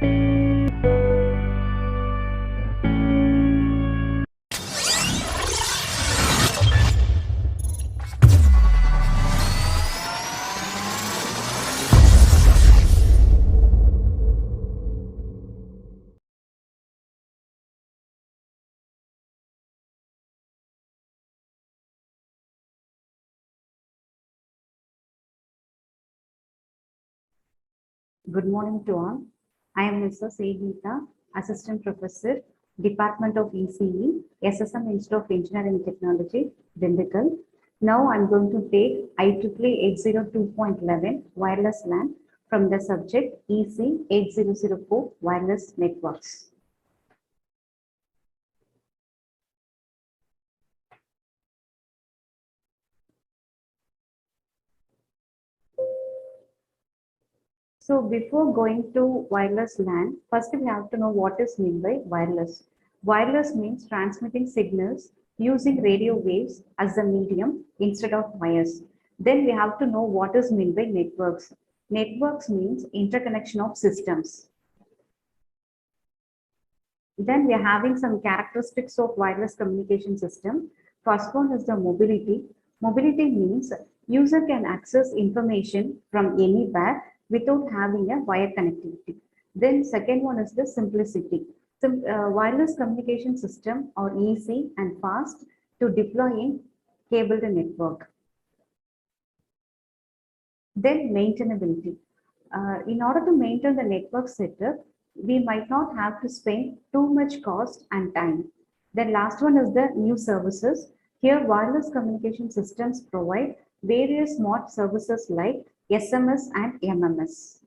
Good morning to all. I am Mrs. Geeta, Assistant Professor, Department of ECE, SSM Institute of Engineering and Technology, Dindigul. Now I'm going to take IEEE 802.11 Wireless LAN from the subject EC 8004 Wireless Networks. So before going to wireless LAN, first we have to know what is meant by wireless. Wireless means transmitting signals using radio waves as a medium instead of wires. Then we have to know what is meant by networks. Networks means interconnection of systems. Then we are having some characteristics of wireless communication system. First one is the mobility. Mobility means user can access information from anywhere without having a wire connectivity. Then second one is the simplicity. Wireless communication system are easy and fast to deploy in cabled network. Then maintainability. In order to maintain the network setup, we might not have to spend too much cost and time. Then last one is the new services. Here wireless communication systems provide various smart services like SMS and MMS.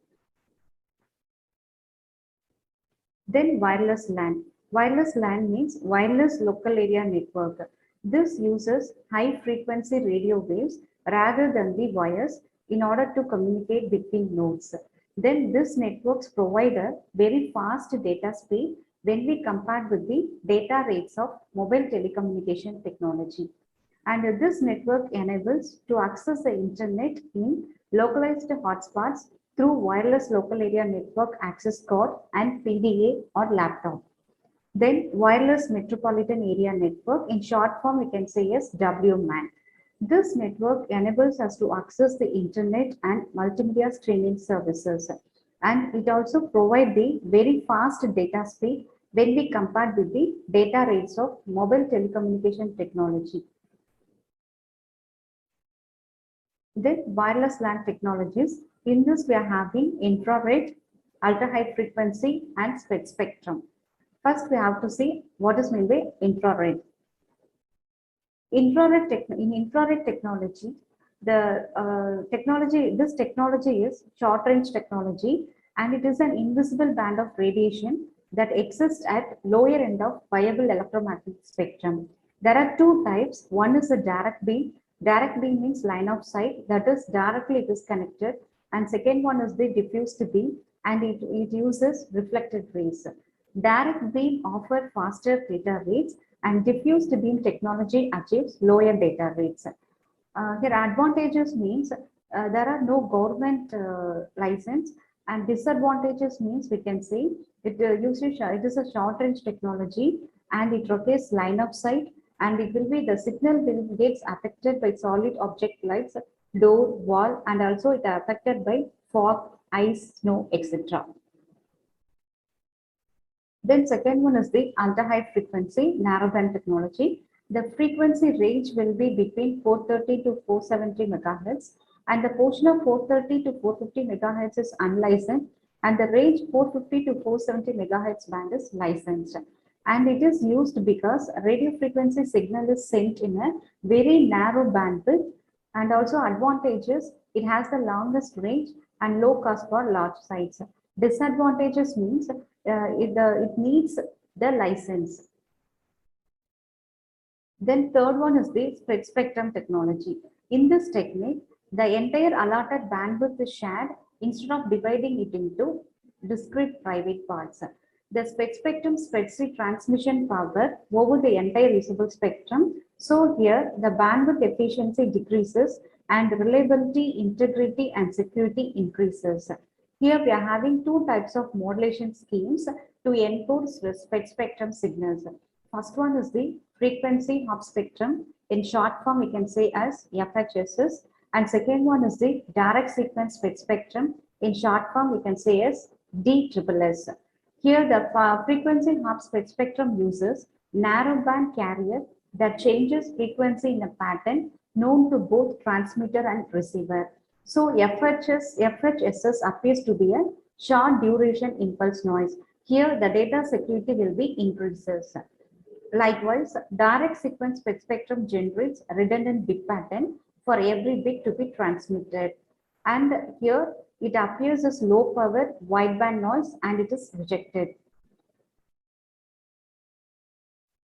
Then wireless LAN. Wireless LAN means wireless local area network. This uses high frequency radio waves rather than the wires in order to communicate between nodes. Then this networks provide a very fast data speed when we compare with the data rates of mobile telecommunication technology. And this network enables to access the internet in localized hotspots through wireless local area network access card and PDA or laptop. Then wireless metropolitan area network, in short form we can say as WMAN. This network enables us to access the internet and multimedia streaming services. And it also provides the very fast data speed when we compare with the data rates of mobile telecommunication technology. Then wireless LAN technologies. In this we are having infrared, ultra high frequency and spectrum. First we have to see what is meant by infrared. In infrared technology, this technology is short range technology and it is an invisible band of radiation that exists at lower end of viable electromagnetic spectrum. There are two types. One is a direct beam. Direct beam means line of sight, that is directly disconnected. And second one is the diffused beam and it uses reflected rays. Direct beam offer faster data rates and diffused beam technology achieves lower data rates. Here advantages means there are no government license, and disadvantages means we can say it it is a short range technology and it rotates line of sight and it will be the signal will gets affected by solid object like door, wall, and also it are affected by fog, ice, snow, etc. Then second one is the ultra high frequency narrowband technology. The frequency range will be between 430 to 470 megahertz, and the portion of 430 to 450 megahertz is unlicensed, and the range 450 to 470 megahertz band is licensed. And it is used because radio frequency signal is sent in a very narrow bandwidth, and also advantages it has the longest range and low cost for large sites. Disadvantages means it needs the license. Then third one is the spread spectrum technology. In this technique, the entire allotted bandwidth is shared instead of dividing it into discrete private parts. The spread spectrum spreads the transmission power over the entire usable spectrum. So here the bandwidth efficiency decreases and reliability, integrity, and security increases. Here we are having two types of modulation schemes to encode spectrum signals. First one is the frequency hop spectrum. In short form, we can say as FHSS. And second one is the direct sequence spectrum. In short form, we can say as DSSS. Here the frequency hop spectrum uses narrowband carrier that changes frequency in a pattern known to both transmitter and receiver. So FHSS appears to be a short duration impulse noise. Here the data security will be increases. Likewise, direct sequence spectrum generates a redundant bit pattern for every bit to be transmitted. And here it appears as low power wideband noise and it is rejected.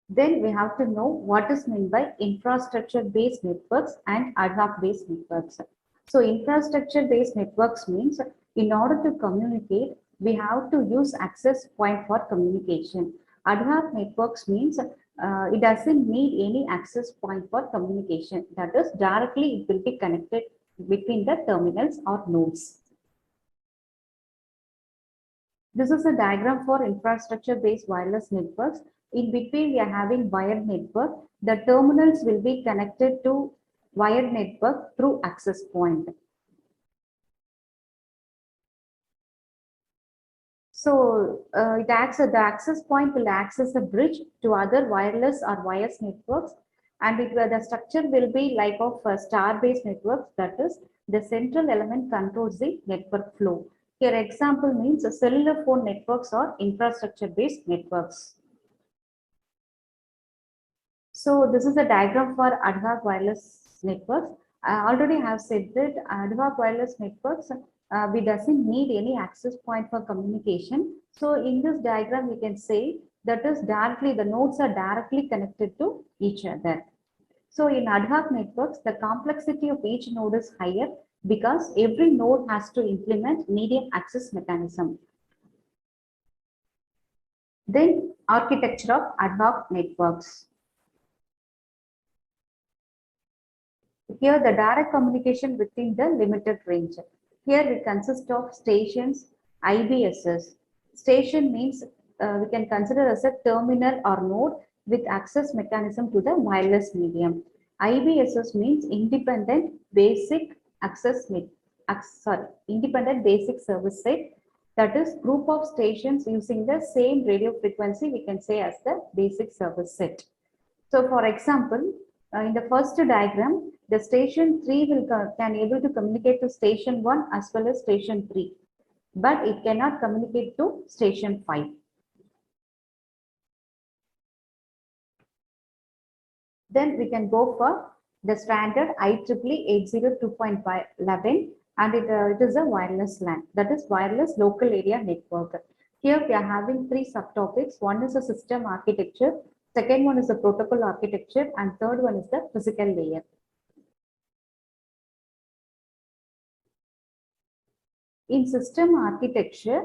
Then we have to know what is meant by infrastructure-based networks and ad hoc-based networks. So infrastructure-based networks means in order to communicate, we have to use access point for communication. Ad hoc networks means it doesn't need any access point for communication. That is, directly it will be connected between the terminals or nodes. This is a diagram for infrastructure-based wireless networks. In between, we are having wired network. The terminals will be connected to wired network through access point. So the access point will access a bridge to other wireless or wires networks, and the structure will be like of star-based networks. That is, the central element controls the network flow. Here, example means cellular phone networks or infrastructure-based networks. So this is a diagram for ad hoc wireless networks. I already have said that ad hoc wireless networks, we doesn't need any access point for communication. So in this diagram, we can say that is directly, the nodes are directly connected to each other. So in ad hoc networks, the complexity of each node is higher because every node has to implement medium access mechanism. Then architecture of ad hoc networks. Here the direct communication within the limited range. Here it consists of stations, IBSs. Station means we can consider as a terminal or node with access mechanism to the wireless medium. IBSs means independent basic independent basic service set. That is group of stations using the same radio frequency, we can say as the basic service set. So for example, in the first diagram, the station 3 can able to communicate to station 1 as well as station 3, but it cannot communicate to station 5. Then we can go for the standard IEEE 802.11, and it is a wireless LAN, that is wireless local area network. Here we are having three subtopics. One is a system architecture, second one is the protocol architecture, and third one is the physical layer. In system architecture,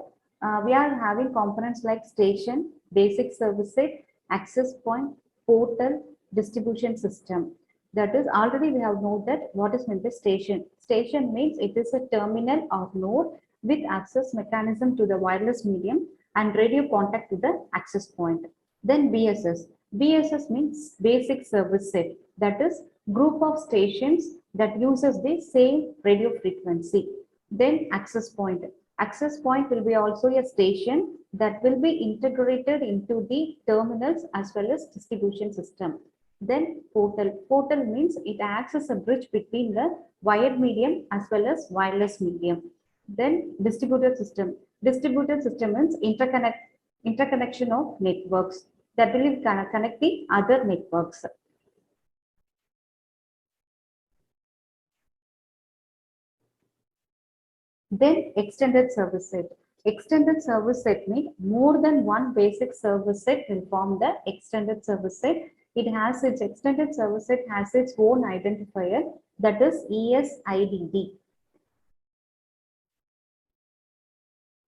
we are having components like station, basic service set, access point, portal, distribution system. That is, already we have known that what is meant by station. Station means it is a terminal or node with access mechanism to the wireless medium and radio contact to the access point. Then BSS. BSS means basic service set. That is, group of stations that uses the same radio frequency. Then access point. Access point will be also a station that will be integrated into the terminals as well as distribution system. Then portal. Portal means it acts as a bridge between the wired medium as well as wireless medium. Then distributed system. Distributed system means interconnection of networks that will connect the other networks. Then extended service set. Extended service set means more than one basic service set will form the extended service set. It has its extended service set has its own identifier, that is ESIDD.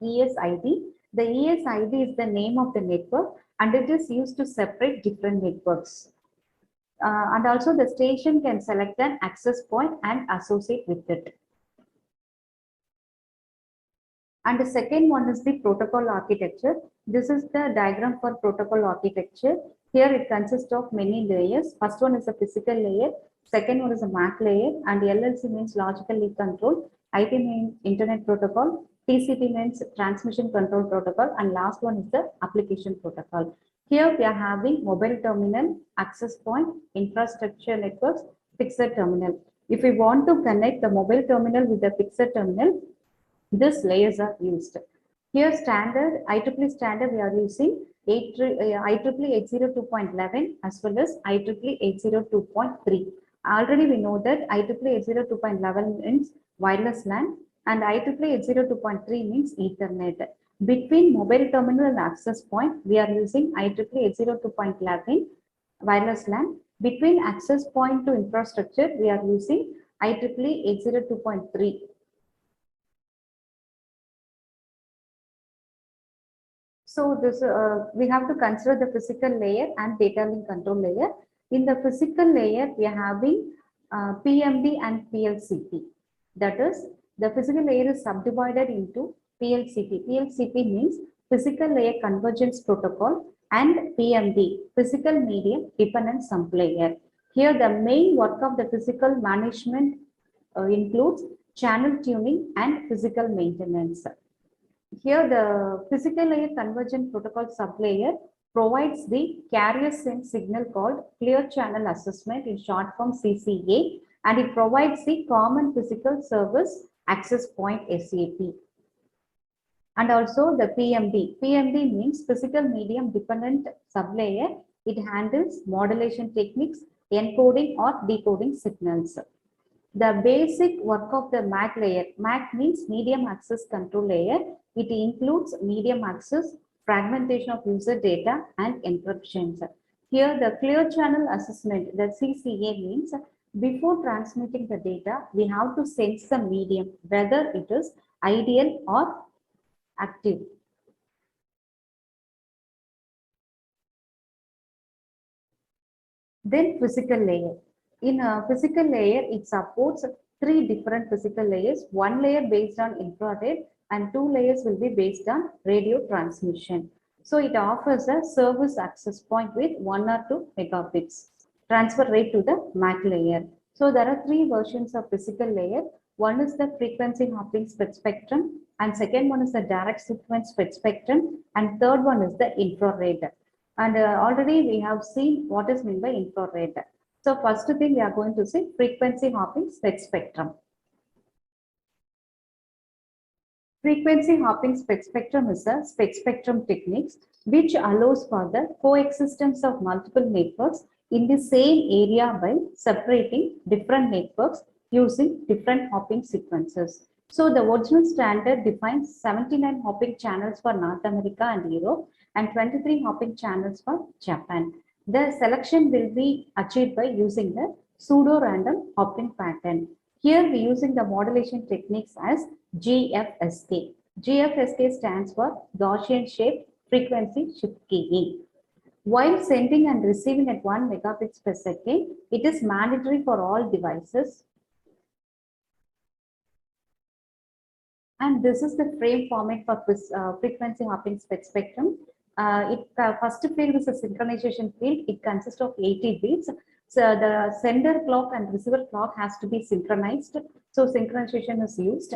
ESID. The ESID is the name of the network and it is used to separate different networks. And also the station can select an access point and associate with it. And the second one is the protocol architecture. This is the diagram for protocol architecture. Here it consists of many layers. First one is a physical layer. Second one is a MAC layer. And LLC means logically control. IP means internet protocol. TCP means transmission control protocol. And last one is the application protocol. Here we are having mobile terminal, access point, infrastructure networks, fixed terminal. If we want to connect the mobile terminal with the fixed terminal, these layers are used. Here standard, IEEE standard, we are using IEEE 802.11 as well as IEEE 802.3. Already we know that IEEE 802.11 means wireless LAN and IEEE 802.3 means Ethernet. Between mobile terminal and access point, we are using IEEE 802.11 wireless LAN. Between access point to infrastructure, we are using IEEE 802.3. So this we have to consider the physical layer and data link control layer. In the physical layer, we are having PMD and PLCP. That is, the physical layer is subdivided into PLCP. PLCP means physical layer convergence protocol and PMD, physical medium dependent layer. Here, the main work of the physical management includes channel tuning and physical maintenance. Here, the physical layer convergent protocol sublayer provides the carrier send signal called clear channel assessment, in short form CCA, and it provides the common physical service access point SAP. And also the PMD. PMD means physical medium dependent sublayer. It handles modulation techniques, encoding or decoding signals. The basic work of the MAC layer. MAC means medium access control layer. It includes medium access, fragmentation of user data, and encryptions. Here, the clear channel assessment, the CCA means before transmitting the data, we have to sense the medium, whether it is ideal or active. Then physical layer. In a physical layer, it supports three different physical layers. One layer based on infrared and two layers will be based on radio transmission. So it offers a service access point with 1 or 2 megabits. Transfer rate to the MAC layer. So there are three versions of physical layer. One is the frequency hopping spectrum, and second one is the direct sequence spectrum, and third one is the infrared. And already we have seen what is meant by infrared. So first thing we are going to see frequency hopping spectrum. Frequency hopping spectrum is a spectrum techniques which allows for the coexistence of multiple networks in the same area by separating different networks using different hopping sequences. So the original standard defines 79 hopping channels for North America and Europe and 23 hopping channels for Japan. The selection will be achieved by using the pseudo-random hopping pattern. Here we are using the modulation techniques as GFSK. GFSK stands for Gaussian shape frequency shift keying. While sending and receiving at 1 megabits per second, it is mandatory for all devices. And this is the frame format for frequency hopping spectrum. First field is a synchronization field. It consists of 80 bits. So the sender clock and receiver clock has to be synchronized. So synchronization is used.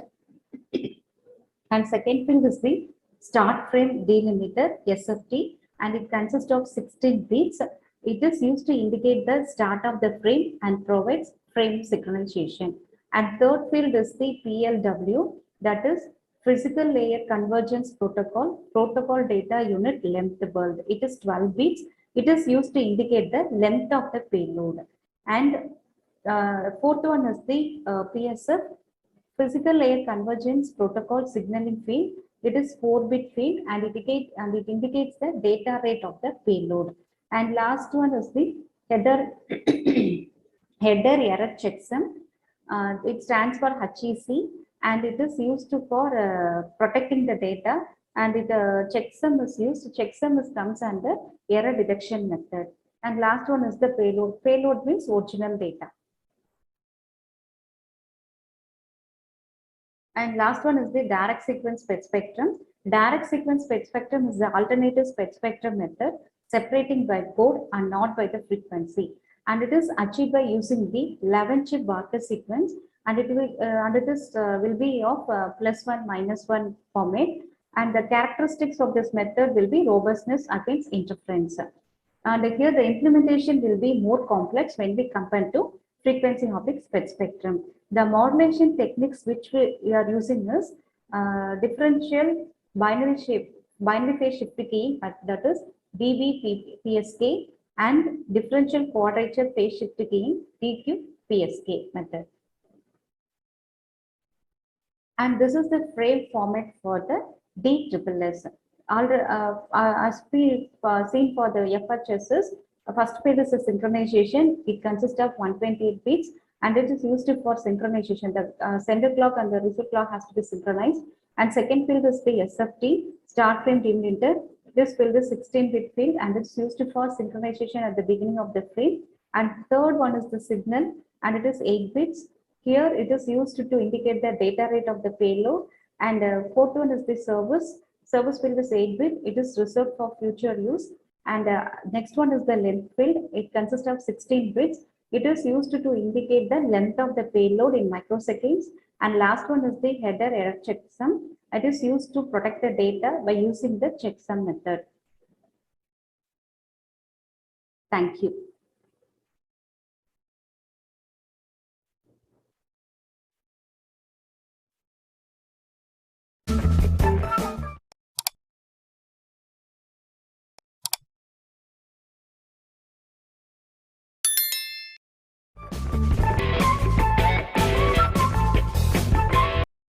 And second field is the start frame delimiter, SFT, and it consists of 16 bits. It is used to indicate the start of the frame and provides frame synchronization. And third field is the PLW, that is physical layer convergence protocol, protocol data unit length bulb. It is 12 bits. It is used to indicate the length of the payload. And fourth one is the PSF, physical layer convergence protocol signaling field. It is 4-bit field and it indicates the data rate of the payload. And last one is the header header error checksum. It stands for HEC and it is used for protecting the data. And it checksum is used. Checksum comes under error detection method. And last one is the payload. Payload means original data. And last one is the direct sequence SPECT spectrum. Direct sequence SPECT spectrum is the alternative SPECT spectrum method, separating by code and not by the frequency. And it is achieved by using the 11-chip Barker sequence, and it will will be of +1 -1 format. And the characteristics of this method will be robustness against interference. And here the implementation will be more complex when we compare to frequency hopping SPECT spectrum. The modulation techniques which we are using is differential binary phase shift keying, that is DBPSK, and differential quadrature phase shift keying, DQPSK method. And this is the frame format for the DSSS. As we seen for the FHSS, first phase is a synchronization. It consists of 128 bits, and it is used for synchronization. The sender clock and the receive clock has to be synchronized. And second field is the SFT, start frame delimiter. This field is 16-bit field, and it's used for synchronization at the beginning of the frame. And third one is the signal, and it is 8 bits. Here it is used to indicate the data rate of the payload. And fourth one is the service. Service field is 8-bit. It is reserved for future use. And next one is the length field. It consists of 16 bits. It is used to indicate the length of the payload in microseconds. And last one is the header error checksum. It is used to protect the data by using the checksum method. Thank you.